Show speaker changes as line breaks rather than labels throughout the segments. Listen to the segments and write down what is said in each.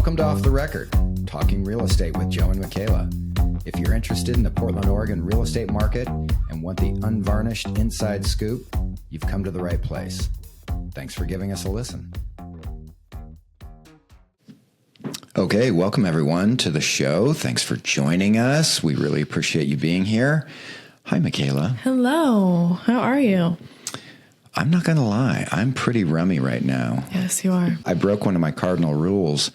Welcome to Off the Record, talking real estate with Joe and Makayla. If you're interested in the Portland, Oregon real estate market and want the unvarnished inside scoop, you've come to the right place. Thanks for giving us a listen. Okay, welcome everyone to the show. Thanks for joining us. We really appreciate you being here. Hi, Makayla.
Hello. How are you?
I'm not going to lie. I'm pretty rummy right now.
Yes, you are.
I broke one of my cardinal rules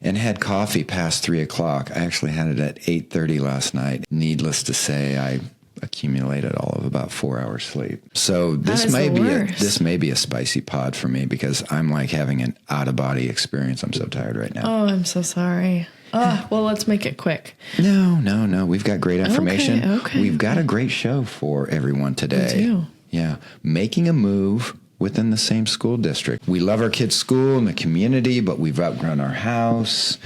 and had coffee past 3 o'clock. I actually had it at 8:30 last night. Needless to say, I accumulated all of about 4 hours sleep. So this may be a spicy pod for me because I'm like having an out-of-body experience. I'm so tired right now.
Oh, I'm so sorry. Well, let's make it quick.
No. We've got great information. We've got a great show for everyone today.
We do.
Yeah. Making a move within the same school district. We love our kids' school and the community, but we've outgrown our house.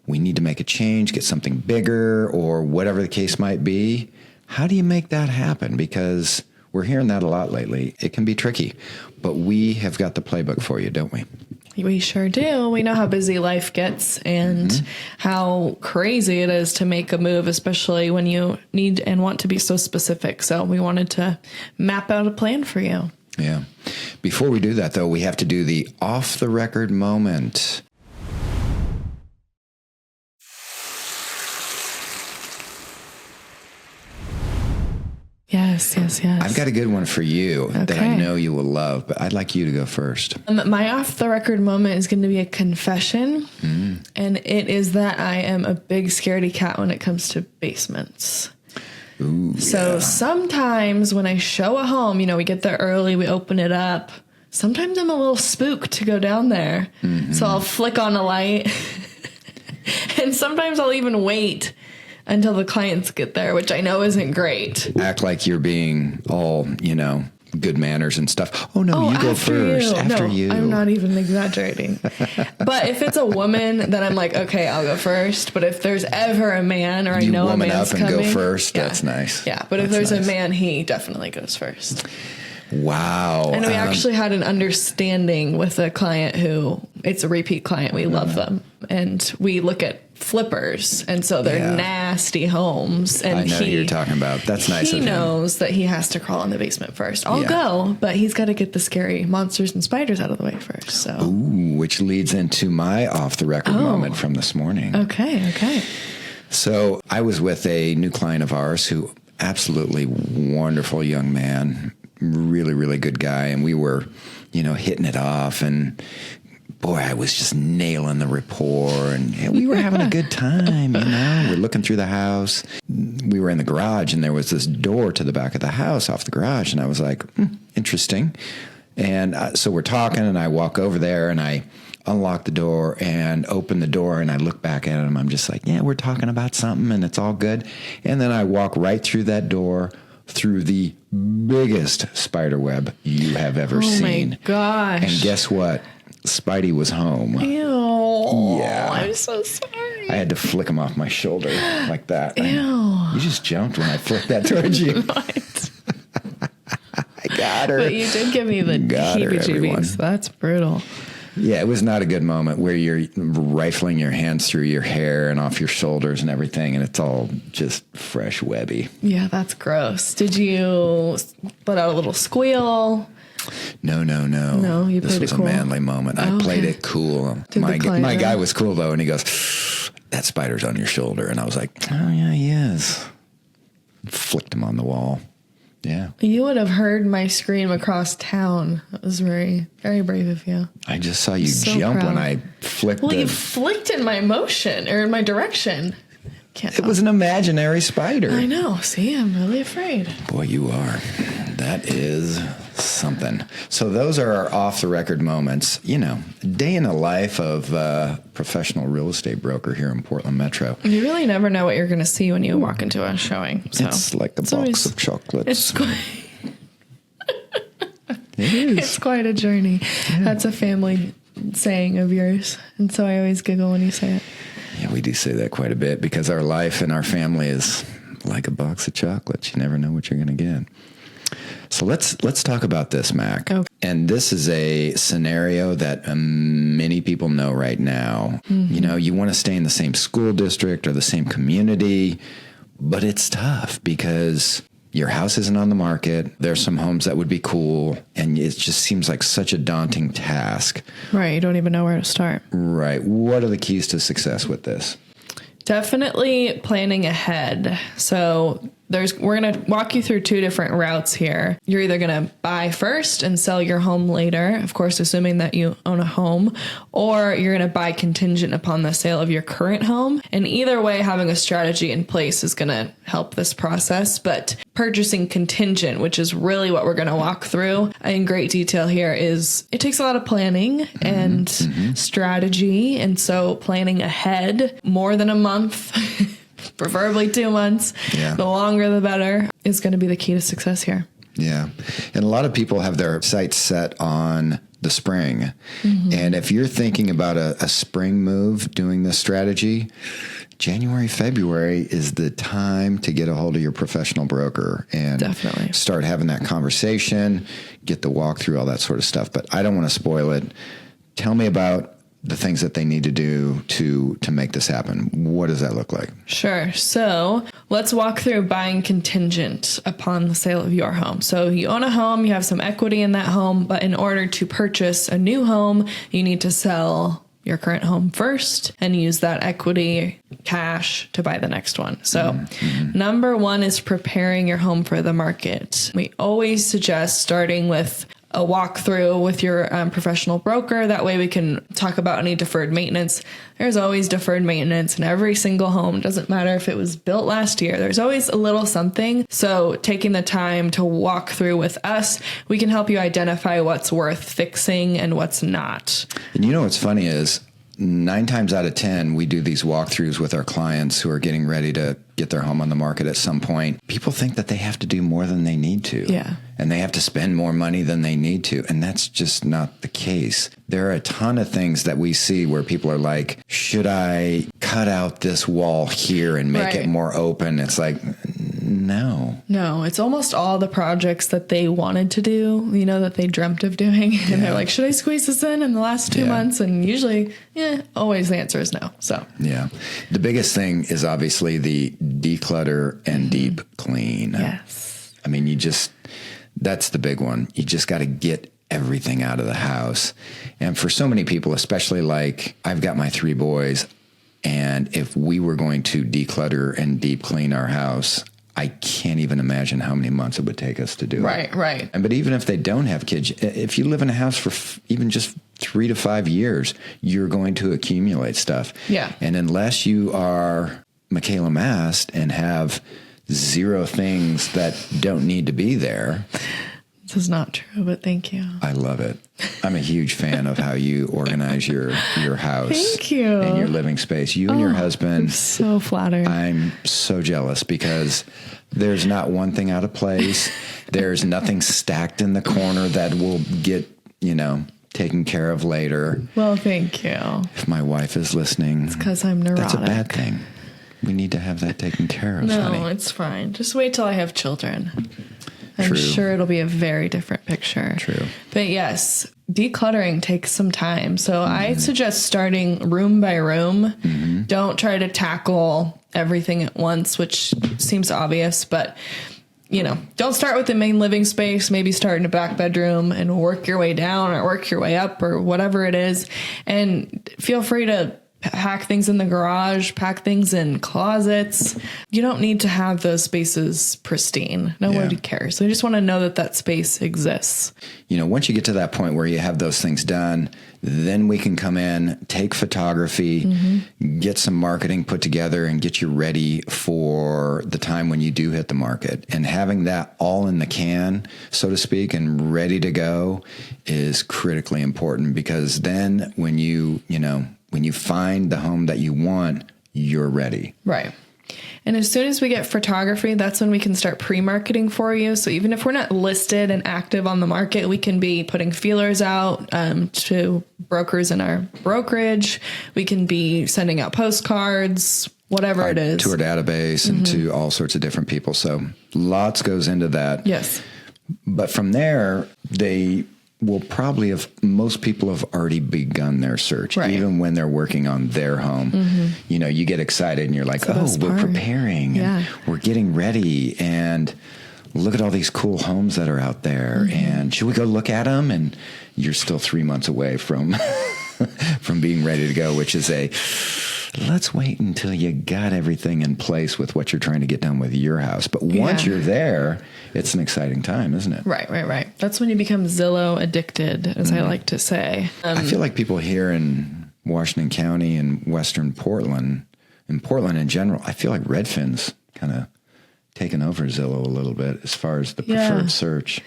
We need to make a change, get something bigger, or whatever the case might be. How do you make that happen? Because we're hearing that a lot lately. It can be tricky, but we have got the playbook for you, don't we?
We sure do. We know how busy life gets and how crazy it is to make a move, especially when you need and want to be so specific. So we wanted to map out a plan for you.
Yeah. Before we do that, though, we have to do the off-the-record moment.
Yes.
I've got a good one for you that I know you will love, but I'd like you to go first.
My off-the-record moment is going to be a confession, and it is that I am a big scaredy cat when it comes to basements.
Ooh,
so sometimes when I show a home, we get there early, we open it up. Sometimes I'm a little spooked to go down there. So I'll flick on a light, and sometimes I'll even wait until the clients get there, which I know isn't great.
Act like you're being all, good manners and stuff. Oh, no, you go first. After you.
I'm not even exaggerating. But if it's a woman, then I'm like, okay, I'll go first. But if there's ever a man, or I know a man's coming. You woman up and
go first. Yeah. That's nice.
Yeah, but if there's a man, he definitely goes first.
Wow.
And we actually had an understanding with a client who, it's a repeat client. We love them. And we look at flippers. And so they're nasty homes. And
I know who you're talking about. That's nice of him.
He knows that he has to crawl in the basement first. I'll go, but he's got to get the scary monsters and spiders out of the way first. So,
which leads into my off-the-record moment from this morning.
Okay.
So I was with a new client of ours who absolutely wonderful young man, really, really good guy. And we were, hitting it off, and boy, I was just nailing the rapport, and we were having a good time, We're looking through the house. We were in the garage, and there was this door to the back of the house off the garage, and I was like, interesting. And so we're talking, and I walk over there, and I unlock the door and open the door, and I look back at him. I'm just like, we're talking about something, and it's all good. And then I walk right through that door, through the biggest spider web you have ever seen.
Oh, my gosh.
And guess what? Spidey was home.
Ew.
Yeah.
I'm so sorry.
I had to flick him off my shoulder like that.
Ew.
You just jumped when I flicked that towards you.
What?
I got her.
But you did give me the heebie-jeebies. That's brutal.
Yeah, it was not a good moment where you're rifling your hands through your hair and off your shoulders and everything, and it's all just fresh webby.
Yeah, that's gross. Did you let out a little squeal?
No.
No, you played it cool?
This was a manly moment. I played it cool. My guy was cool, though, and he goes, that spider's on your shoulder. And I was like, oh, yeah, he is. Flicked him on the wall. Yeah.
You would have heard my scream across town. That was very, very brave of you.
I just saw you jump when I flicked.
Well, you flicked in my motion, or in my direction.
It was an imaginary spider.
I know. See, I'm really afraid.
Boy, you are. That is something. So those are our off-the-record moments. Day in the life of a professional real estate broker here in Portland Metro.
You really never know what you're going to see when you walk into a showing. So
it's like a box of chocolates.
It's quite a journey. Yeah. That's a family saying of yours. And so I always giggle when you say it.
Yeah, we do say that quite a bit because our life and our family is like a box of chocolates. You never know what you're going to get. So let's talk about this, Mac.
Okay.
And this is a scenario that many people know right now. You know, you want to stay in the same school district or the same community, but it's tough because your house isn't on the market. There's some homes that would be cool, and it just seems like such a daunting task.
Right. You don't even know where to start.
Right. What are the keys to success with this?
Definitely planning ahead. So we're going to walk you through two different routes here. You're either going to buy first and sell your home later, of course, assuming that you own a home, or you're going to buy contingent upon the sale of your current home. And either way, having a strategy in place is going to help this process. But purchasing contingent, which is really what we're going to walk through in great detail here, is it takes a lot of planning and strategy. And so planning ahead more than a month, preferably 2 months, the longer the better, is going to be the key to success here.
Yeah. And a lot of people have their sights set on the spring. And if you're thinking about a spring move doing this strategy, January, February is the time to get a hold of your professional broker and
Definitely
start having that conversation, get the walkthrough, all that sort of stuff. But I don't want to spoil it. Tell me about the things that they need to do to make this happen. What does that look like?
Sure. So let's walk through buying contingent upon the sale of your home. So you own a home, you have some equity in that home, but in order to purchase a new home, you need to sell your current home first and use that equity cash to buy the next one. So number one is preparing your home for the market. We always suggest starting with a walkthrough with your professional broker. That way we can talk about any deferred maintenance. There's always deferred maintenance in every single home. Doesn't matter if it was built last year. There's always a little something. So taking the time to walk through with us, we can help you identify what's worth fixing and what's not.
And you know what's funny is 9 times out of 10, we do these walkthroughs with our clients who are getting ready to get their home on the market at some point. People think that they have to do more than they need to.
Yeah.
And they have to spend more money than they need to. And that's just not the case. There are a ton of things that we see where people are like, should I cut out this wall here and make it more open? It's like, no.
No, it's almost all the projects that they wanted to do, you know, that they dreamt of doing. And they're like, should I squeeze this in the last 2 months? And usually, always the answer is no. So,
the biggest thing is obviously the declutter and deep clean.
Yes.
I mean, that's the big one. You just got to get everything out of the house. And for so many people, especially like I've got my 3 boys, and if we were going to declutter and deep clean our house, I can't even imagine how many months it would take us to do it.
Right.
But even if they don't have kids, if you live in a house for even just 3 to 5 years, you're going to accumulate stuff.
Yeah.
And unless you are Makayla Mast and have 0 things that don't need to be there.
This is not true, but thank you.
I love it. I'm a huge fan of how you organize your house.
Thank you.
And your living space. You and your husband.
I'm so flattered.
I'm so jealous because there's not one thing out of place. There's nothing stacked in the corner that will get, taken care of later.
Well, thank you.
If my wife is listening,
it's because I'm neurotic.
That's a bad thing. We need to have that taken care of, honey.
No, it's fine. Just wait till I have children. I'm sure it'll be a very different picture.
True.
But yes, decluttering takes some time. So I'd suggest starting room by room. Don't try to tackle everything at once, which seems obvious, but don't start with the main living space. Maybe start in a back bedroom and work your way down or work your way up or whatever it is. And feel free to pack things in the garage, pack things in closets. You don't need to have those spaces pristine. Nobody cares. They just want to know that space exists.
Once you get to that point where you have those things done, then we can come in, take photography, get some marketing put together, and get you ready for the time when you do hit the market. And having that all in the can, so to speak, and ready to go is critically important, because then when you find the home that you want, you're ready.
Right. And as soon as we get photography, that's when we can start pre-marketing for you. So even if we're not listed and active on the market, we can be putting feelers out to brokers in our brokerage. We can be sending out postcards, whatever it is.
To our database and to all sorts of different people. So lots goes into that.
Yes.
But from there, most people have already begun their search,
right.
even when they're working on their home. You get excited and you're like, we're preparing and we're getting ready, and look at all these cool homes that are out there. And should we go look at them? And you're still 3 months away from from being ready to go, which is let's wait until you got everything in place with what you're trying to get done with your house. But once you're there, it's an exciting time, isn't it?
Right. That's when you become Zillow addicted, as I like to say.
I feel like people here in Washington County and Western Portland, and Portland in general, I feel like Redfin's kind of taken over Zillow a little bit as far as the preferred search.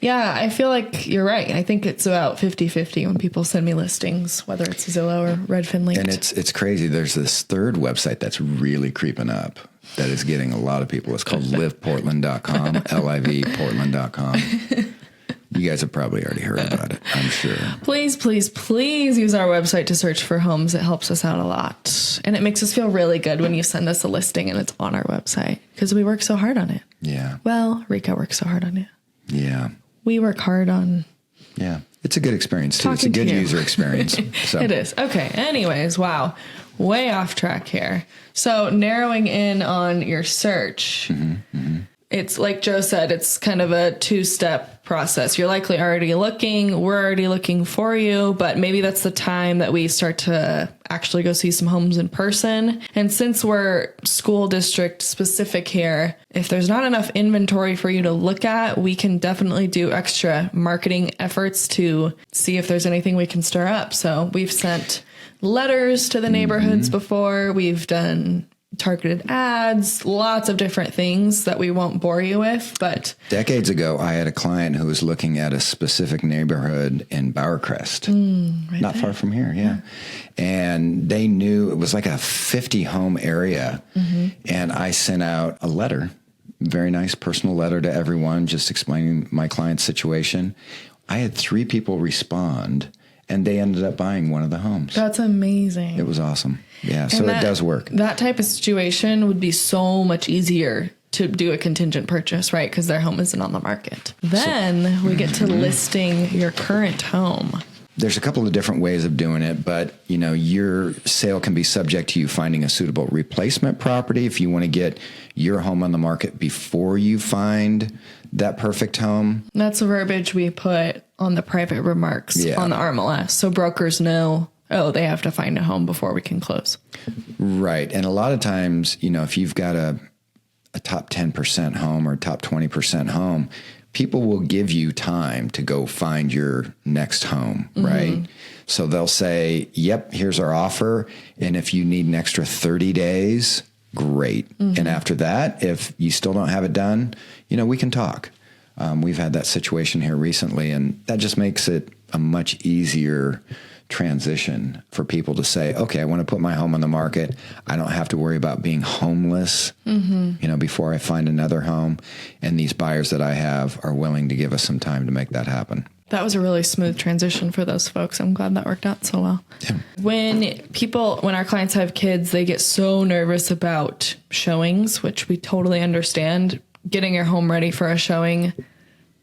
Yeah, I feel like you're right. I think it's about 50-50 when people send me listings, whether it's Zillow or Redfin linked.
And it's crazy. There's this third website that's really creeping up that is getting a lot of people. It's called LivPortland.com, LIVPortland.com. You guys have probably already heard about it, I'm sure.
Please use our website to search for homes. It helps us out a lot. And it makes us feel really good when you send us a listing and it's on our website because we work so hard on it.
Yeah.
Well, Rika works so hard on it.
Yeah.
We work hard on...
Yeah. It's a good experience, too. It's a good user experience. So.
It is. Okay. Anyways, wow. Way off track here. So narrowing in on your search... It's like Joe said, it's kind of a two-step process. You're likely already looking. We're already looking for you, but maybe that's the time that we start to actually go see some homes in person. And since we're school district specific here, if there's not enough inventory for you to look at, we can definitely do extra marketing efforts to see if there's anything we can stir up. So we've sent letters to the neighborhoods before. We've done targeted ads, lots of different things that we won't bore you with. But
decades ago, I had a client who was looking at a specific neighborhood in Bowercrest, not far from here. Yeah. And they knew it was like a 50 home area. And I sent out a letter, very nice personal letter to everyone, just explaining my client's situation. I had 3 people respond, and they ended up buying one of the homes.
That's amazing.
It was awesome. Yeah, so it does work.
That type of situation would be so much easier to do a contingent purchase, right? Because their home isn't on the market. Then we get to listing your current home.
There's a couple of different ways of doing it, but your sale can be subject to you finding a suitable replacement property if you want to get your home on the market before you find that perfect home.
That's the verbiage we put on the private remarks on the RMLS, so brokers know, they have to find a home before we can close.
Right. And a lot of times, if you've got a top 10% home or top 20% home, people will give you time to go find your next home, right? So they'll say, yep, here's our offer. And if you need an extra 30 days, great. And after that, if you still don't have it done, we can talk. We've had that situation here recently, and that just makes it a much easier transition for people to say, okay, I want to put my home on the market. I don't have to worry about being homeless, before I find another home. And these buyers that I have are willing to give us some time to make that happen.
That was a really smooth transition for those folks. I'm glad that worked out so well. Yeah. When our clients have kids, they get so nervous about showings, which we totally understand. Getting your home ready for a showing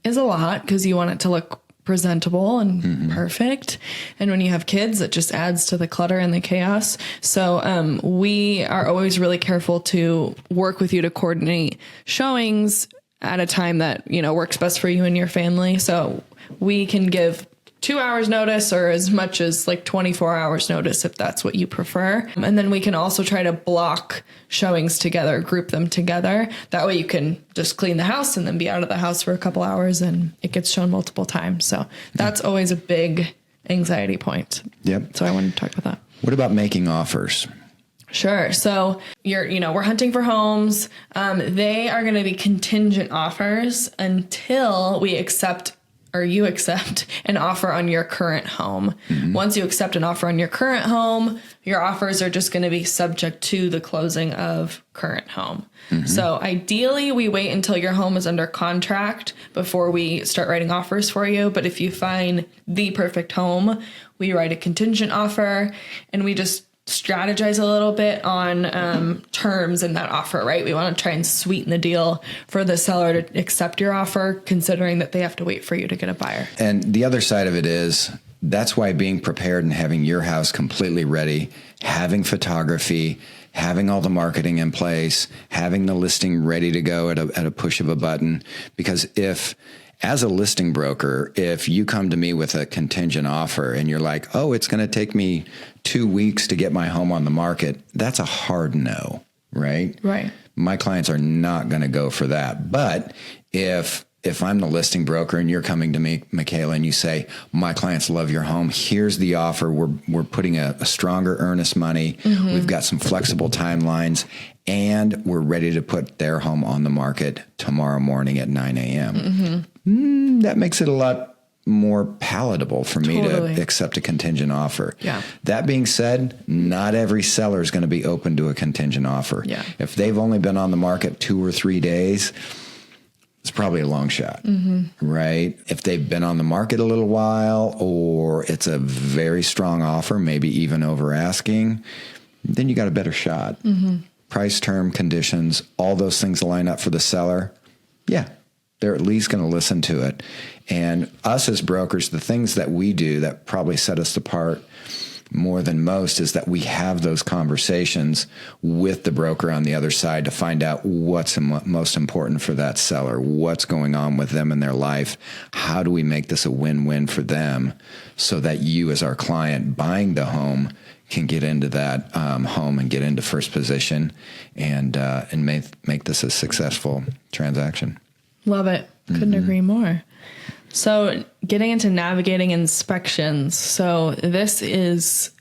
is a lot because you want it to look presentable and perfect. And when you have kids, it just adds to the clutter and the chaos. So we are always really careful to work with you to coordinate showings at a time that, works best for you and your family. So we can give 2 hours notice or as much as like 24 hours notice if that's what you prefer. And then we can also try to block showings together, group them together. That way you can just clean the house and then be out of the house for a couple hours and it gets shown multiple times. So that's always a big anxiety point.
Yep.
So I wanted to talk about that.
What about making offers?
Sure. So we're hunting for homes. They are going to be contingent offers until we accept or you accept an offer on your current home. Once you accept an offer on your current home, your offers are just going to be subject to the closing of current home. So ideally, we wait until your home is under contract before we start writing offers for you. But if you find the perfect home, we write a contingent offer and we just strategize a little bit on terms in that offer, right? We want to try and sweeten the deal for the seller to accept your offer, considering that they have to wait for you to get a buyer.
And the other side of it is, that's why being prepared and having your house completely ready, having photography, having all the marketing in place, having the listing ready to go at a push of a button. Because as a listing broker, if you come to me with a contingent offer and you're like, oh, it's going to take me 2 weeks to get my home on the market, that's a hard no, right?
Right.
My clients are not going to go for that. But if I'm the listing broker and you're coming to me, Makayla, and you say, my clients love your home, here's the offer. We're putting a stronger earnest money. Mm-hmm. We've got some flexible timelines, and we're ready to put their home on the market tomorrow morning at 9 a.m. Mm-hmm. That makes it a lot more palatable for me to accept a contingent offer.
Yeah.
That being said, not every seller is going to be open to a contingent offer.
Yeah.
If they've only been on the market 2 or 3 days, it's probably a long shot, right? If they've been on the market a little while, or it's a very strong offer, maybe even over asking, then you got a better shot. Price, term, conditions, all those things line up for the seller. Yeah, they're at least going to listen to it. And us as brokers, the things that we do that probably set us apart more than most is that we have those conversations with the broker on the other side to find out what's most important for that seller, what's going on with them in their life. How do we make this a win-win for them so that you as our client buying the home can get into that home and get into first position and make this a successful transaction.
Love it. Couldn't agree more. So getting into navigating inspections. So this is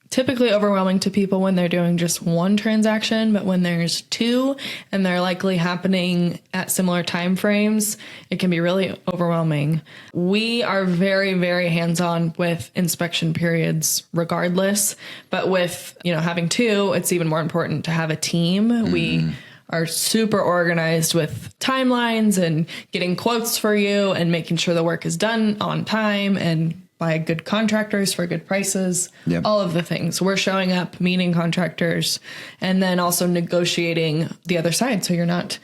typically overwhelming to people when they're doing just one transaction, but when there's two and they're likely happening at similar time frames, it can be really overwhelming. We are very, very hands-on with inspection periods regardless, but with, having two, it's even more important to have a team. We are super organized with timelines and getting quotes for you and making sure the work is done on time and by good contractors for good prices, all of the things. We're showing up, meeting contractors, and then also negotiating the other side. So you're not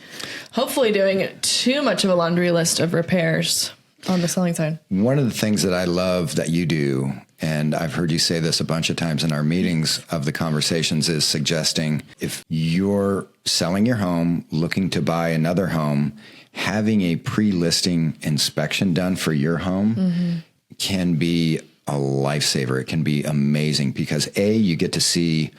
hopefully doing too much of a laundry list of repairs on the selling side.
One of the things that I love that you do, and I've heard you say this a bunch of times in our meetings of the conversations, is suggesting if you're selling your home, looking to buy another home, having a pre-listing inspection done for your home can be a lifesaver. It can be amazing because you get to see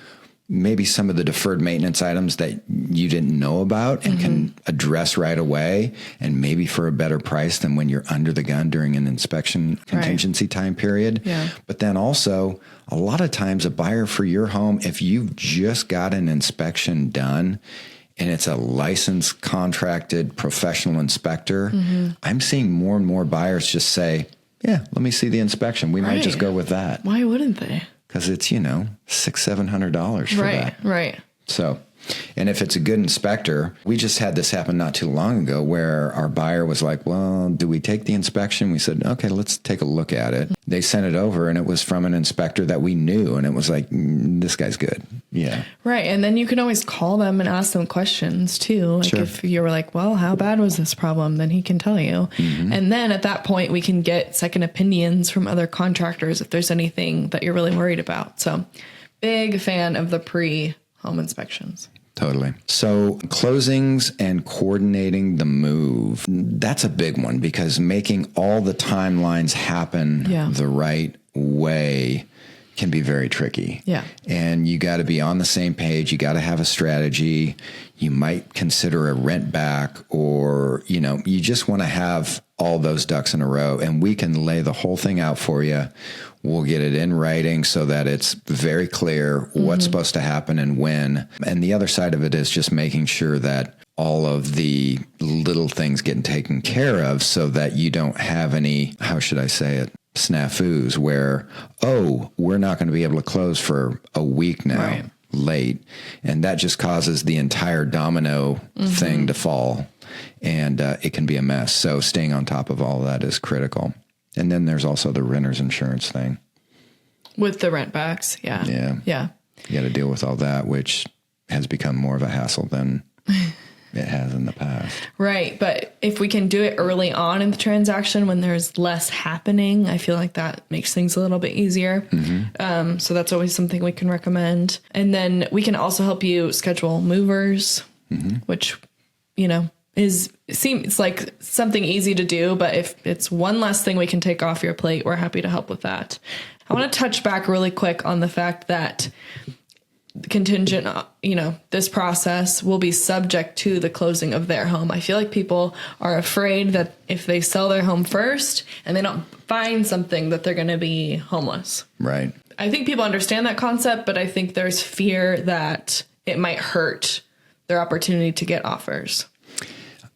maybe some of the deferred maintenance items that you didn't know about and can address right away, and maybe for a better price than when you're under the gun during an inspection contingency time period. Yeah. But then also, a lot of times a buyer for your home, if you've just got an inspection done and it's a licensed, contracted, professional inspector, I'm seeing more and more buyers just say, yeah, let me see the inspection. We might just go with that.
Why wouldn't they?
Because it's, $600-700 for that.
Right.
So, and if it's a good inspector, we just had this happen not too long ago where our buyer was like, well, do we take the inspection? We said, okay, let's take a look at it. They sent it over and it was from an inspector that we knew. And it was like, this guy's good. Yeah.
Right. And then you can always call them and ask them questions too. Like if you were like, well, how bad was this problem? Then he can tell you. And then at that point, we can get second opinions from other contractors if there's anything that you're really worried about. So big fan of the pre-home inspections.
Totally. So closings and coordinating the move, that's a big one because making all the timelines happen the right way can be very tricky. Yeah. And you got to be on the same page. You got to have a strategy. You might consider a rent back or, you just want to have all those ducks in a row, and we can lay the whole thing out for you. We'll get it in writing so that it's very clear what's supposed to happen and when. And the other side of it is just making sure that all of the little things getting taken care of so that you don't have any, how should I say it, snafus where, we're not going to be able to close for a week now, late. And that just causes the entire domino thing to fall. And it can be a mess. So staying on top of all of that is critical. And then there's also the renter's insurance thing.
With the rent backs. Yeah.
Yeah. You got to deal with all that, which has become more of a hassle than it has in the past.
Right. But if we can do it early on in the transaction when there's less happening, I feel like that makes things a little bit easier. So that's always something we can recommend. And then we can also help you schedule movers, which, you know, seems like something easy to do. But if it's one less thing we can take off your plate, we're happy to help with that. I want to touch back really quick on the fact that contingent, you know, this process will be subject to the closing of their home. I feel like people are afraid that if they sell their home first and they don't find something that they're going to be homeless.
Right.
I think people understand that concept, but I think there's fear that it might hurt their opportunity to get offers.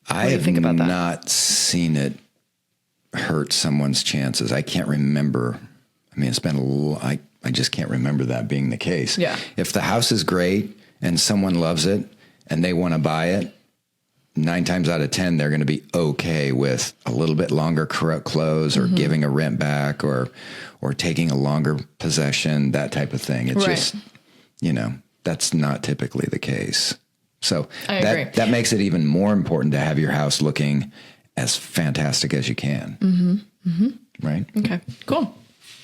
I have not seen it hurt someone's chances. I can't remember. I mean, it's been a little, I just can't remember that being the case.
Yeah. If
the house is great and someone loves it and they want to buy it, 9 times out of 10, they're going to be okay with a little bit longer close or giving a rent back or taking a longer possession, that type of thing. It's just, you know, that's not typically the case. So that makes it even more important to have your house looking as fantastic as you can. Right?
Okay, cool.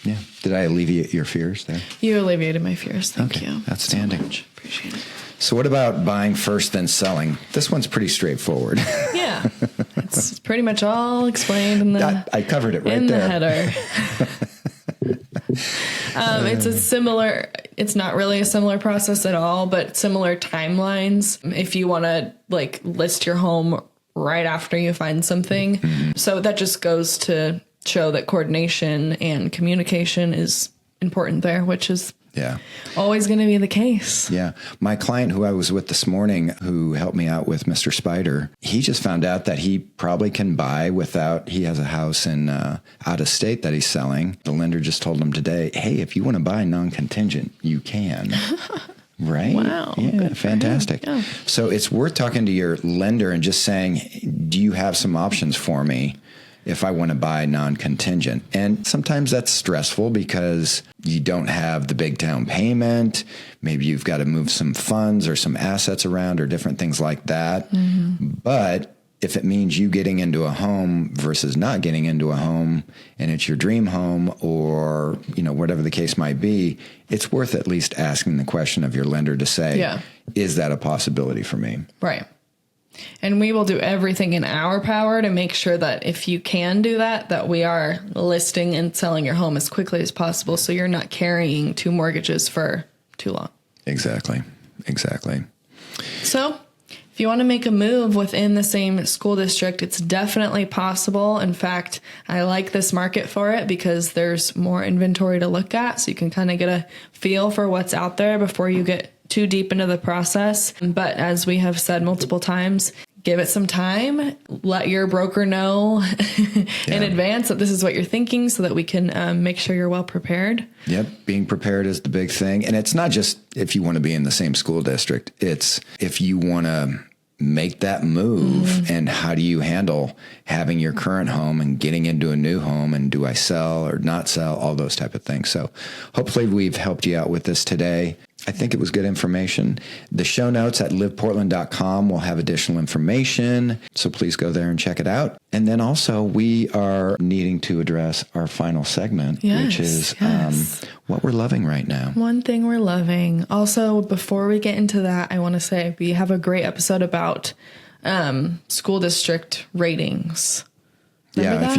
Yeah. Did I alleviate your fears there?
You alleviated my fears. Thank you.
Outstanding.
So much. Appreciate it.
So what about buying first, then selling? This one's pretty straightforward.
Yeah. It's pretty much all explained in the...
I covered it right
in
there.
In the header. It's not really a similar process at all, but similar timelines. If you want to like list your home right after you find something. So that just goes to show that coordination and communication is important there, which is always going to be the case. Yeah.
My client who I was with this morning, who helped me out with Mr. Spider, he just found out that he probably can buy he has a house in out of state that he's selling. The lender just told him today, hey, if you want to buy non-contingent, you can. Right?
Wow.
Yeah, fantastic.
Yeah.
So it's worth talking to your lender and just saying, do you have some options for me if I want to buy non-contingent? And sometimes that's stressful because you don't have the big down payment. Maybe you've got to move some funds or some assets around or different things like that. But if it means you getting into a home versus not getting into a home and it's your dream home or, you know, whatever the case might be, it's worth at least asking the question of your lender to say, is that a possibility for me?
Right. And we will do everything in our power to make sure that if you can do that, that we are listing and selling your home as quickly as possible so you're not carrying 2 mortgages for too long.
Exactly.
So if you want to make a move within the same school district, it's definitely possible. In fact, I like this market for it because there's more inventory to look at. So you can kind of get a feel for what's out there before you get too deep into the process. But as we have said multiple times, give it some time. Let your broker know in advance that this is what you're thinking so that we can make sure you're well prepared.
Yep. Being prepared is the big thing. And it's not just if you want to be in the same school district. It's if you want to make that move and how do you handle having your current home and getting into a new home and do I sell or not sell, all those type of things. So hopefully we've helped you out with this today. I think it was good information. The show notes at LivPortland.com will have additional information, so please go there and check it out. And then also, we are needing to address our final segment, which is what we're loving right now.
One thing we're loving. Also, before we get into that, I want to say we have a great episode about school district ratings. Remember that?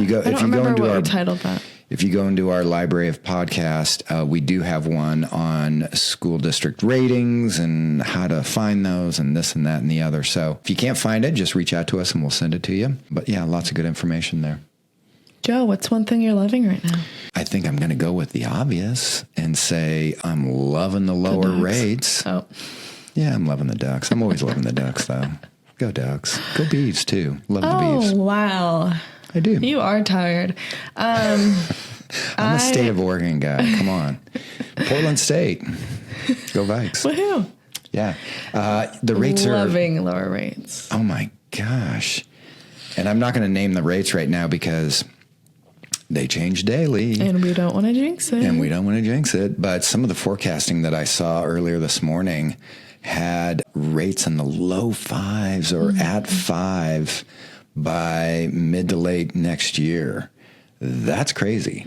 If you go into our library of podcast, we do have one on school district ratings and how to find those and this and that and the other. So if you can't find it, just reach out to us and we'll send it to you. But yeah, lots of good information there.
Joe, what's one thing you're loving right now?
I think I'm going to go with the obvious and say I'm loving the lower rates.
Oh.
Yeah, I'm loving the Ducks. I'm always loving the Ducks, though. Go Ducks. Go Beavs, too. Love the Beavs.
Oh, wow.
I do.
You are tired.
I'm a state of Oregon guy. Come on. Portland State. Go Vikes.
Woohoo.
Yeah. The rates
loving lower rates.
Oh, my gosh. And I'm not going to name the rates right now because they change daily.
And we don't want to jinx it.
But some of the forecasting that I saw earlier this morning had rates in the low 5s or at 5 by mid to late next year. That's crazy.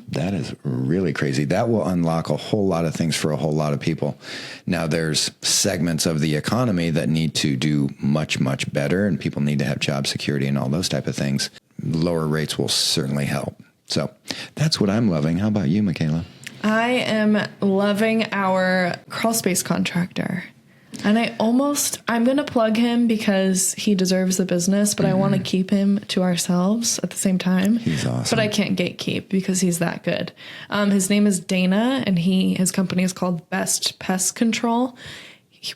That is really crazy. That will unlock a whole lot of things for a whole lot of people. Now, there's segments of the economy that need to do much, much better, and people need to have job security and all those type of things. Lower rates will certainly help. So that's what I'm loving. How about you, Makayla?
I am loving our crawl space contractor. And I'm going to plug him because he deserves the business, but I want to keep him to ourselves at the same time.
He's awesome.
But I can't gatekeep because he's that good. His name is Dana, and his company is called Best Pest Control.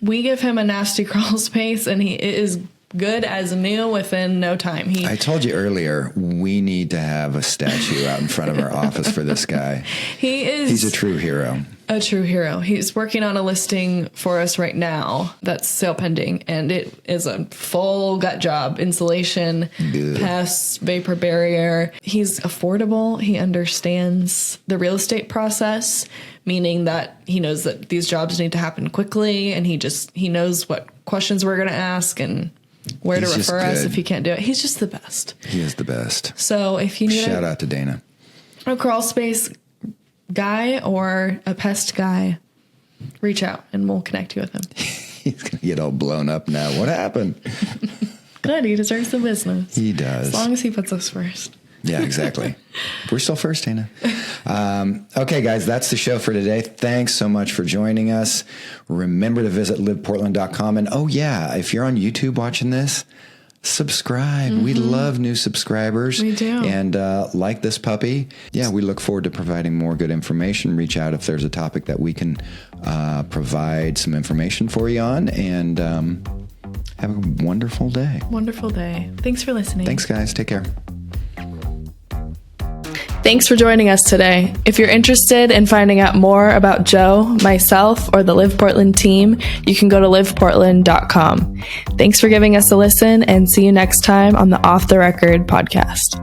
We give him a nasty crawl space, and it is good as new within no time.
I told you earlier, we need to have a statue out in front of our office for this guy. He's a true hero.
A true hero. He's working on a listing for us right now that's sale pending, and it is a full gut job. Insulation, pests, vapor barrier. He's affordable. He understands the real estate process, meaning that he knows that these jobs need to happen quickly, and he knows what questions we're going to ask and where to refer us if he can't do it. He's just the best.
He is the best.
So if you need
shout out to Dana.
A crawl space guy or a pest guy, reach out and we'll connect you with him.
He's going to get all blown up now. What happened?
Good. He deserves the business.
He does.
As long as he puts us first.
Yeah, exactly. We're still first, Dana. Okay, guys, that's the show for today. Thanks so much for joining us. Remember to visit LivPortland.com. And oh, yeah, if you're on YouTube watching this, subscribe. We love new subscribers.
We do.
And like this puppy, yeah, we look forward to providing more good information. Reach out if there's a topic that we can provide some information for you on. And have a wonderful day.
Wonderful day. Thanks for listening.
Thanks, guys. Take care.
Thanks for joining us today. If you're interested in finding out more about Joe, myself, or the LivPortland team, you can go to LivPortland.com. Thanks for giving us a listen, and see you next time on the Off the Record podcast.